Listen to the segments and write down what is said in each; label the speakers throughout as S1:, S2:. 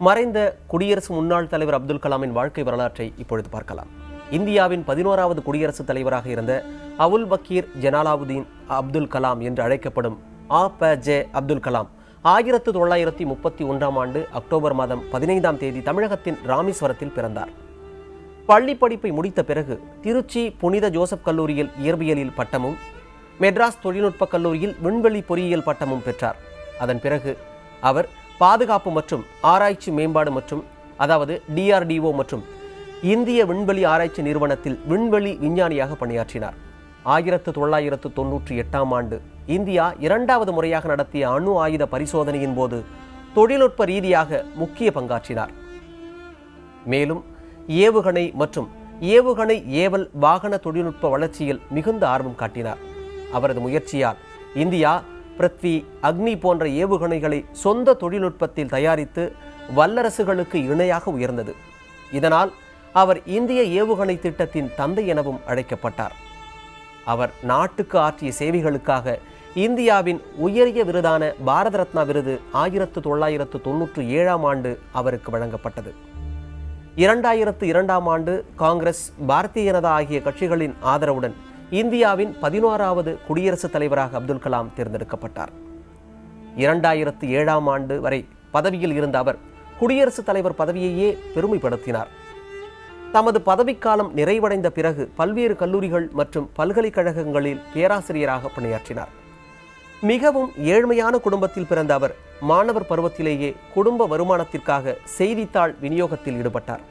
S1: மறைந்த குடியரசு முன்னாள் தலைவர் அப்துல் கலாமின் வாழ்க்கை வரலாற்றை இப்பொழுது பார்க்கலாம். இந்தியாவின் 11வது குடியரசுத் தலைவராக இருந்த அவுல் பக்கீர் ஜலாலுதீன் அப்துல் கலாம் என்று அழைக்கப்படும் ஆ.ப.ஜ. அப்துல் கலாம் 1931ஆம் ஆண்டு அக்டோபர் மாதம் 15ஆம் தேதி தமிழகத்தின் ராமேஸ்வரத்தில் பிறந்தார். பள்ளி படிப்பை முடித்த பிறகு திருச்சி புனித ஜோசப் கல்லூரியில் இயற்பியலில் பட்டமும், மெட்ராஸ் தொழில்நுட்ப கல்லூரியில் விண்வெளி பொறியியல் பட்டமும் பெற்றார். அதன் பிறகு அவர் பாதுகாப்பு மற்றும் ஆராய்ச்சி மேம்பாடு மற்றும் அதாவது DRDO மற்றும் இந்திய விண்வெளி ஆராய்ச்சி நிறுவனத்தில் விண்வெளி விஞ்ஞானியாக பணியாற்றினார். 1998ஆம் ஆண்டு இந்தியா 2வது முறையாக நடத்திய அணு ஆயுத பரிசோதனையின் போது தொழில்நுட்ப ரீதியாக முக்கிய பங்காற்றினார். மேலும் ஏவுகணை மற்றும் ஏவுகணை ஏவல் வாகன தொழில்நுட்ப வளர்ச்சியில் மிகுந்த ஆர்வம் காட்டினார். அவரது முயற்சியால் இந்தியா பிருத்வி, அக்னி போன்ற ஏவுகணைகளை சொந்த தொழில்நுட்பத்தில் தயாரித்து வல்லரசுகளுக்கு இணையாக உயர்ந்தது. இதனால் அவர் இந்திய ஏவுகணை திட்டத்தின் தந்தை எனவும் அழைக்கப்பட்டார். அவர் நாட்டுக்கு ஆற்றிய சேவைகளுக்காக இந்தியாவின் உயரிய விருதான பாரத ரத்னா விருது 1997ஆம் ஆண்டு அவருக்கு வழங்கப்பட்டது. 2002ஆம் ஆண்டு காங்கிரஸ், பாரதிய ஜனதா ஆகிய கட்சிகளின் ஆதரவுடன் இந்தியாவின் 11வது குடியரசுத் தலைவராக அப்துல் கலாம் தேர்ந்தெடுக்கப்பட்டார். 2007ஆம் ஆண்டு வரை பதவியில் இருந்த அவர் குடியரசுத் தலைவர் பதவியையே பெருமைப்படுத்தினார். தமது பதவிக்காலம் நிறைவடைந்த பிறகு பல்வேறு கல்லூரிகள் மற்றும் பல்கலைக்கழகங்களில் பேராசிரியராக பணியாற்றினார். மிகவும் ஏழ்மையான குடும்பத்தில் பிறந்த அவர் மாணவர் பருவத்திலேயே குடும்ப வருமானத்திற்காக செய்தித்தாள் விநியோகத்தில் ஈடுபட்டார்.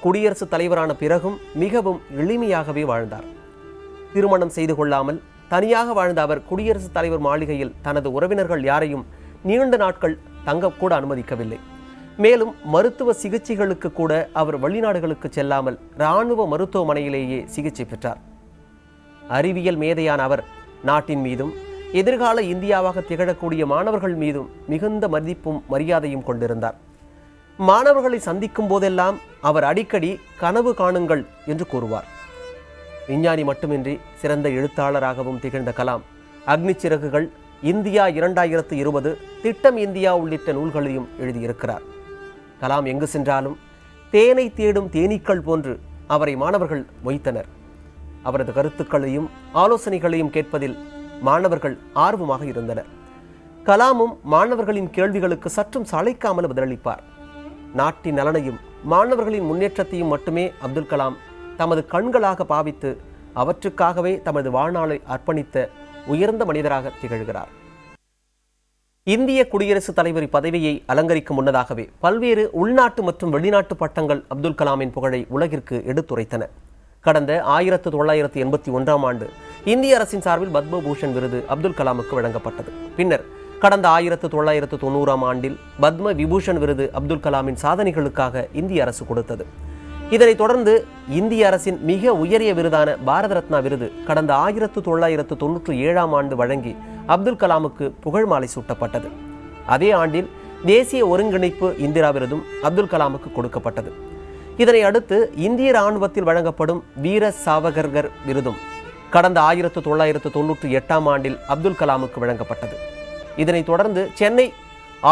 S1: குடியரசுத் தலைவரான பிறகும் மிகவும் எளிமையாகவே வாழ்ந்தார். திருமணம் செய்து கொள்ளாமல் தனியாக வாழ்ந்த அவர் குடியரசுத் தலைவர் மாளிகையில் தனது உறவினர்கள் யாரையும் நீண்ட நாட்கள் தங்கக்கூட அனுமதிக்கவில்லை. மேலும் மருத்துவ சிகிச்சைகளுக்கு கூட அவர் வெளிநாடுகளுக்கு செல்லாமல் இராணுவ மருத்துவமனையிலேயே சிகிச்சை பெற்றார். அறிவியல் மேதையான அவர் நாட்டின் மீதும் எதிர்கால இந்தியாவாக திகழக்கூடிய மாணவர்கள் மீதும் மிகுந்த மதிப்பும் மரியாதையும் கொண்டிருந்தார். மாணவர்களை சந்திக்கும் போதெல்லாம் அவர் அடிக்கடி கனவு காணுங்கள் என்று கூறுவார். விஞ்ஞானி மட்டுமின்றி சிறந்த எழுத்தாளராகவும் திகழ்ந்த கலாம் அக்னி சிறகுகள், இந்தியா 2020, திட்டம் இந்தியா உள்ளிட்ட நூல்களையும் எழுதியிருக்கிறார். கலாம் எங்கு சென்றாலும் தேனை தேடும் தேனீக்கள் போன்று அவரை மாணவர்கள் மொய்த்தனர். அவரது கருத்துக்களையும் ஆலோசனைகளையும் கேட்பதில் மாணவர்கள் ஆர்வமாக இருந்தனர். கலாமும் மாணவர்களின் கேள்விகளுக்கு சற்றும் சளைக்காமல் பதிலளிப்பார். நாட்டின் நலனையும் மாணவர்களின் முன்னேற்றத்தையும் மட்டுமே அப்துல் கலாம் தமது கண்களாக பாவித்து அவற்றுக்காகவே தமது வாழ்நாளை அர்ப்பணித்த உயர்ந்த மனிதராக திகழ்கிறார். இந்திய குடியரசுத் தலைவர் பதவியை அலங்கரிக்கும் முன்னதாகவே பல்வேறு உள்நாட்டு மற்றும் வெளிநாட்டு பட்டங்கள் அப்துல் கலாமின் புகழை உலகிற்கு எடுத்துரைத்தன. கடந்த 1981ஆம் ஆண்டு இந்திய அரசின் சார்பில் பத்மபூஷன் விருது அப்துல் கலாமுக்கு வழங்கப்பட்டது. பின்னர் கடந்த 1990ஆம் ஆண்டில் பத்ம விபூஷன் விருது அப்துல் கலாமின் சாதனைகளுக்காக இந்திய அரசு கொடுத்தது. இதனைத் தொடர்ந்து இந்திய அரசின் மிக உயரிய விருதான பாரத ரத்னா விருது கடந்த 1997ஆம் ஆண்டு வழங்கி அப்துல் கலாமுக்கு புகழ் மாலை சூட்டப்பட்டது. அதே ஆண்டில் தேசிய ஒருங்கிணைப்பு இந்திரா விருதும் அப்துல் கலாமுக்கு கொடுக்கப்பட்டது. இதனை அடுத்து இந்திய இராணுவத்தில் வழங்கப்படும் வீர சாவர்கர் விருதும் கடந்த 1998ஆம் ஆண்டில் அப்துல் கலாமுக்கு வழங்கப்பட்டது. இதனைத் தொடர்ந்து சென்னை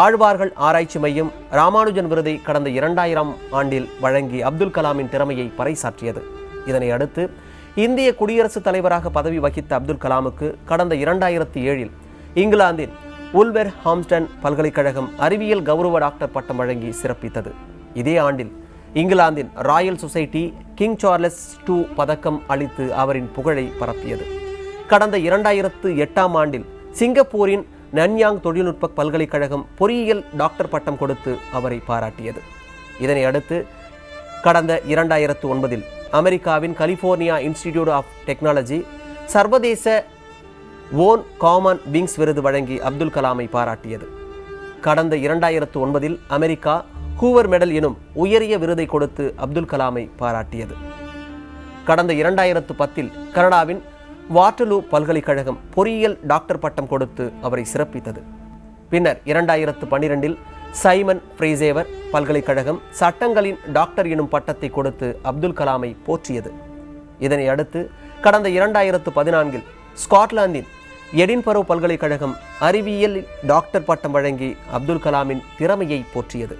S1: ஆழ்வார்கள் ஆராய்ச்சி மையம் ராமானுஜன் விருதை கடந்த 2000ஆம் ஆண்டில் வழங்கி அப்துல் கலாமின் திறமையை பறைசாற்றியது. இதனை அடுத்து இந்திய குடியரசுத் தலைவராக பதவி வகித்த அப்துல் கலாமுக்கு கடந்த 2007இல் இங்கிலாந்தின் உல்வர்ஹாம்ப்டன் பல்கலைக்கழகம் அறிவியல் கௌரவ டாக்டர் பட்டம் வழங்கி சிறப்பித்தது. இதே ஆண்டில் இங்கிலாந்தின் Royal society king Charles II பதக்கம் அளித்து அவரின் புகழை பரப்பியது. கடந்த 2008ஆம் ஆண்டில் சிங்கப்பூரின் நன்யாங் தொழில்நுட்ப பல்கலைக்கழகம் பொறியியல் டாக்டர் பட்டம் கொடுத்து அவரை பாராட்டியது. இதனை அடுத்து கடந்த 2009இல் அமெரிக்காவின் கலிபோர்னியா இன்ஸ்டிடியூட் ஆஃப் டெக்னாலஜி சர்வதேச ஓன் காமன் விங்ஸ் விருது வழங்கி அப்துல் கலாமை பாராட்டியது. கடந்த 2009இல் அமெரிக்கா ஹூவர் மெடல் எனும் உயரிய விருதை கொடுத்து அப்துல் கலாமை பாராட்டியது. கடந்த 2010இல் கனடாவின் வாட்டர்லூ பல்கலைக்கழகம் பொறியியல் டாக்டர் பட்டம் கொடுத்து அவரை சிறப்பித்தது. பின்னர் 2012இல் சைமன் ஃப்ரேசேவர் பல்கலைக்கழகம் சட்டங்களின் டாக்டர் எனும் பட்டத்தை கொடுத்து அப்துல் கலாமை போற்றியது. இதனை அடுத்து கடந்த 2014இல் ஸ்காட்லாந்தின் எடின்பரோ பல்கலைக்கழகம் அறிவியல் டாக்டர் பட்டம் வழங்கி அப்துல் கலாமின் திறமையை போற்றியது.